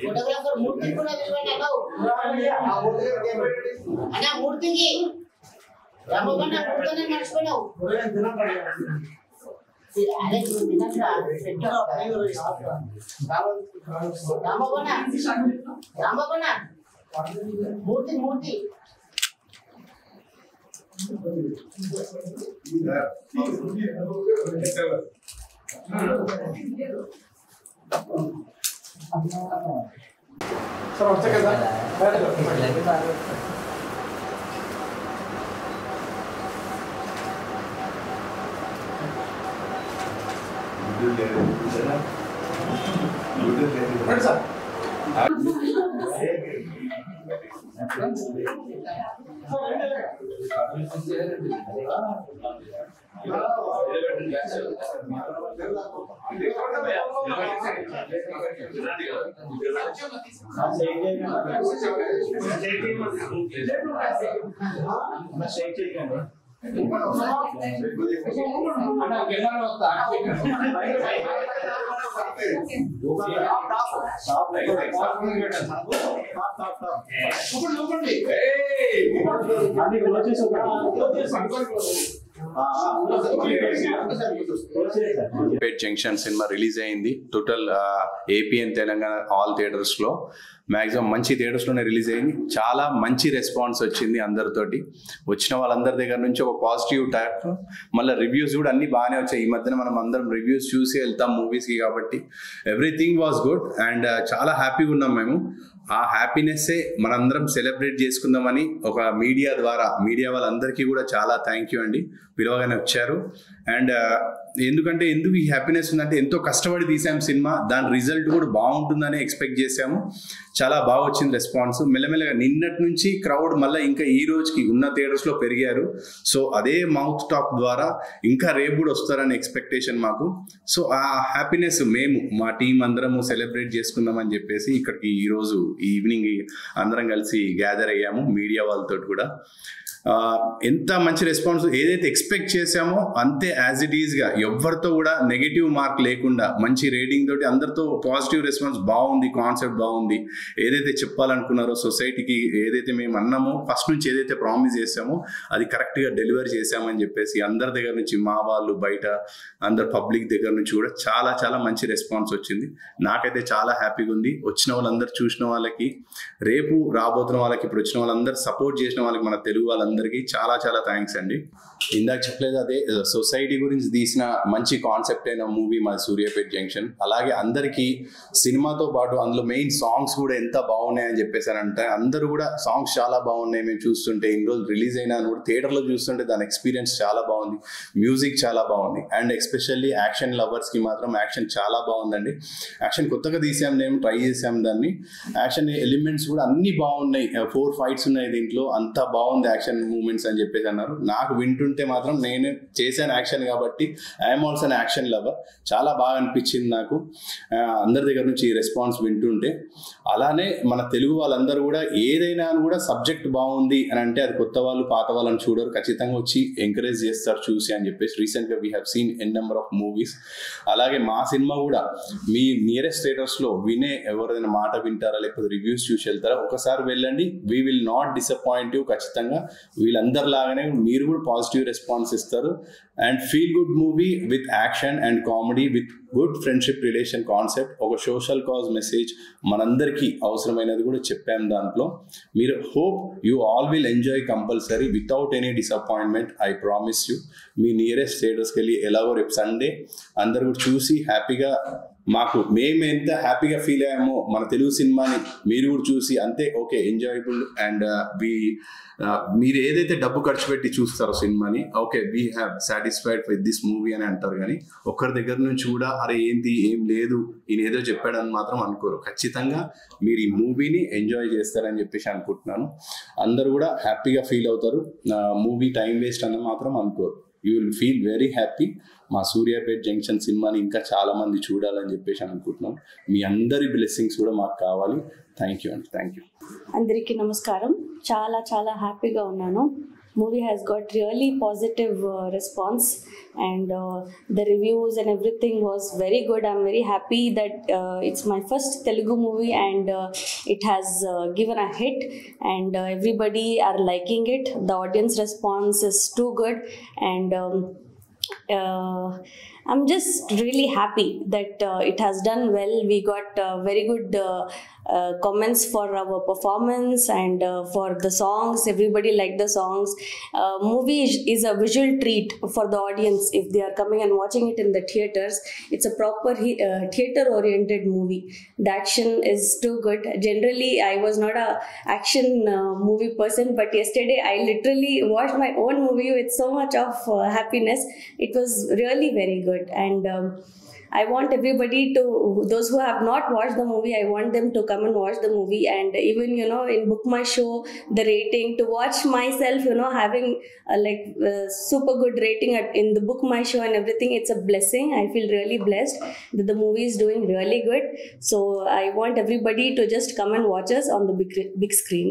Photographer मूर्ति को ना अना मूर्ति की रामबना मूर्ति ने मर्చిపోయావు अरे रामबना मूर्ति मूर्ति सर अच्छा कैसा జంక్షన్ సినిమా రిలీజ్ అయింది total AP and Telangana all theatres లో మ్యాక్సిమం మంచి థియేటర్స్ లోనే రిలీజ్ అయింది. చాలా మంచి రెస్పాన్స్ వచ్చింది అందరితోటి. వచ్చిన వాళ్ళందరి దగ్గర నుంచి ఒక పాజిటివ్ టైప్, మళ్ళీ రివ్యూస్ కూడా అన్ని బాగానే వచ్చాయి. ఈ మధ్యన మనం అందరం రివ్యూస్ చూసి వెళ్తాం మూవీస్కి కాబట్టి ఎవ్రీథింగ్ వాజ్ గుడ్ అండ్ చాలా హ్యాపీగా ఉన్నాం మేము. ఆ హ్యాపీనెస్సే మనందరం సెలబ్రేట్ చేసుకుందామని ఒక మీడియా ద్వారా మీడియా వాళ్ళందరికీ కూడా చాలా థ్యాంక్ యూ అండి, పిలవగానే వచ్చారు. అండ్ ఎందుకంటే ఎందుకు ఈ హ్యాపీనెస్ ఉందంటే ఎంతో కష్టపడి తీసాము సినిమా, దాని రిజల్ట్ కూడా బాగుంటుందని ఎక్స్పెక్ట్ చేసాము. చాలా బాగా వచ్చింది రెస్పాన్స్. మెల్లమెల్లగా నిన్నటి నుంచి క్రౌడ్ మళ్ళీ ఇంకా ఈ రోజుకి ఉన్న థియేటర్స్లో పెరిగారు. సో అదే మౌత్ టాక్ ద్వారా ఇంకా రేపు కూడా వస్తారని ఎక్స్పెక్టేషన్ మాకు. సో ఆ హ్యాపీనెస్ మేము మా టీం అందరము సెలబ్రేట్ చేసుకుందామని చెప్పేసి ఇక్కడికి ఈరోజు ఈవినింగ్ అందరం కలిసి గ్యాదర్ అయ్యాము మీడియా వాళ్ళతో కూడా. ఎంత మంచి రెస్పాన్స్, ఏదైతే ఎక్స్పెక్ట్ చేసామో అంతే యాజ్ ఇట్ ఈజ్గా ఎవరితో కూడా నెగిటివ్ మార్క్ లేకుండా మంచి రేటింగ్ తోటి అందరితో పాజిటివ్ రెస్పాన్స్ బాగుంది. కాన్సెప్ట్ బాగుంది. ఏదైతే చెప్పాలనుకున్నారో సొసైటీకి, ఏదైతే మేము అన్నామో ఫస్ట్ నుంచి ఏదైతే ప్రామిస్ చేసామో అది కరెక్ట్గా డెలివరీ చేసామని చెప్పేసి అందరి దగ్గర నుంచి, మా వాళ్ళు బయట అందరు పబ్లిక్ దగ్గర నుంచి కూడా చాలా చాలా మంచి రెస్పాన్స్ వచ్చింది. నాకైతే చాలా హ్యాపీగా ఉంది. వచ్చిన వాళ్ళందరూ, చూసిన వాళ్ళకి, రేపు రాబోతున్న వాళ్ళకి, ఇప్పుడు వచ్చిన వాళ్ళందరూ సపోర్ట్ చేసిన వాళ్ళకి, మన తెలుగు వాళ్ళందరూ వాళ్ళందరికీ చాలా చాలా థ్యాంక్స్ అండి. ఇందాక చెప్పలేదు అదే సొసైటీ గురించి తీసిన మంచి కాన్సెప్ట్ అయిన మూవీ మా సూర్యాపేట్ జంక్షన్. అలాగే అందరికీ సినిమాతో పాటు అందులో మెయిన్ సాంగ్స్ కూడా ఎంత బాగున్నాయని చెప్పేసానంటే అందరూ కూడా సాంగ్స్ చాలా బాగున్నాయి. మేము చూస్తుంటే ఇన్ని రోజులు రిలీజ్ అయినా కూడా థియేటర్లో చూస్తుంటే దాని ఎక్స్పీరియన్స్ చాలా బాగుంది, మ్యూజిక్ చాలా బాగుంది. అండ్ ఎస్పెషల్లీ యాక్షన్ లవర్స్కి మాత్రం యాక్షన్ చాలా బాగుందండి. యాక్షన్ కొత్తగా తీసాం, మేము ట్రై చేసాం దాన్ని. యాక్షన్ ఎలిమెంట్స్ కూడా అన్ని బాగున్నాయి, 4 ఫైట్స్ ఉన్నాయి దీంట్లో, అంత బాగుంది యాక్షన్ మూమెంట్స్ అని చెప్పేసి అన్నారు. నాకు వింటుంటే మాత్రం నేను చేశాను యాక్షన్ కాబట్టి I'm also an action lover, చాలా బాగా అనిపించింది నాకు అందరి దగ్గర నుంచి ఈ రెస్పాన్స్ వింటుంటే. అలానే మన తెలుగు వాళ్ళందరూ కూడా ఏదైనా కూడా సబ్జెక్ట్ బాగుంది అని అంటే అది కొత్త వాళ్ళు పాత వాళ్ళని చూడరు, ఖచ్చితంగా వచ్చి ఎంకరేజ్ చేస్తారు చూసి అని చెప్పేసి. రీసెంట్గా we have seen n number of movies. అలాగే మా సినిమా కూడా మీ నియరెస్ట్ థియేటర్స్లో వినే ఎవరైనా మాట వింటారా లేకపోతే రివ్యూస్ చూసి వెళ్తారా, ఒకసారి వెళ్ళండి. We will not disappoint you. ఖచ్చితంగా వీళ్ళందరిలాగానే మీరు కూడా పాజిటివ్ రెస్పాన్స్ ఇస్తారు. And feel good movie with action and comedy with good friendship relation concept, ఒక సోషల్ కాజ్ మెసేజ్ మనందరికీ అవసరమైనది కూడా చెప్పాం దాంట్లో. మీరు hope you all will enjoy compulsory without any disappointment, I promise you. మీ నియరెస్ట్ థియేటర్స్కి వెళ్ళి ఎలాగో రేపు సండే అందరూ కూడా చూసి హ్యాపీగా, మాకు మేము ఎంత హ్యాపీగా ఫీల్ అయ్యామో మన తెలుగు సినిమాని మీరు కూడా చూసి అంతే ఓకే ఎంజాయబుల్. అండ్ మీరు ఏదైతే డబ్బు ఖర్చు పెట్టి చూస్తారో సినిమాని, okay we have satisfied with this movie అని అంటారు. కానీ ఒక్కరి దగ్గర నుంచి కూడా అరే ఏంటి ఏం లేదు ఈయన ఏదో చెప్పాడని మాత్రం అనుకోరు. ఖచ్చితంగా మీరు ఈ మూవీని ఎంజాయ్ చేస్తారని చెప్పేసి అనుకుంటున్నాను. అందరూ కూడా హ్యాపీగా ఫీల్ అవుతారు, మూవీ టైం వేస్ట్ అని మాత్రం అనుకోరు. You will feel very happy. మా సూర్యాపేట్ జంక్షన్ సినిమాని ఇంకా చాలా మంది చూడాలని చెప్పేసి అనుకుంటున్నాం. మీ అందరి బ్లెస్సింగ్స్ కూడా మాకు కావాలి. థ్యాంక్ యూ అండి, థ్యాంక్ యూ. అందరికీ నమస్కారం. చాలా చాలా హ్యాపీగా ఉన్నాను. Movie has got really positive response, and the reviews and everything was very good. I'm very happy that it's my first Telugu movie and it has given a hit, and everybody are liking it. The audience response is too good, and I'm just really happy that it has done well. We got very good comments for our performance and for the songs. Everybody liked the songs. Movie is a visual treat for the audience if they are coming and watching it in the theaters. It's a proper theater oriented movie. The action is too good. Generally I was not a action movie person, but yesterday I literally watched my own movie with so much of happiness. It was really very good, and I want everybody to, those who have not watched the movie, I want them to come and watch the movie. And even, you know, in Book My Show, the rating, to watch myself, you know, having super good rating in the Book My Show and everything, it's a blessing. I feel really blessed that the movie is doing really good. So I want everybody to just come and watch us on the big screen.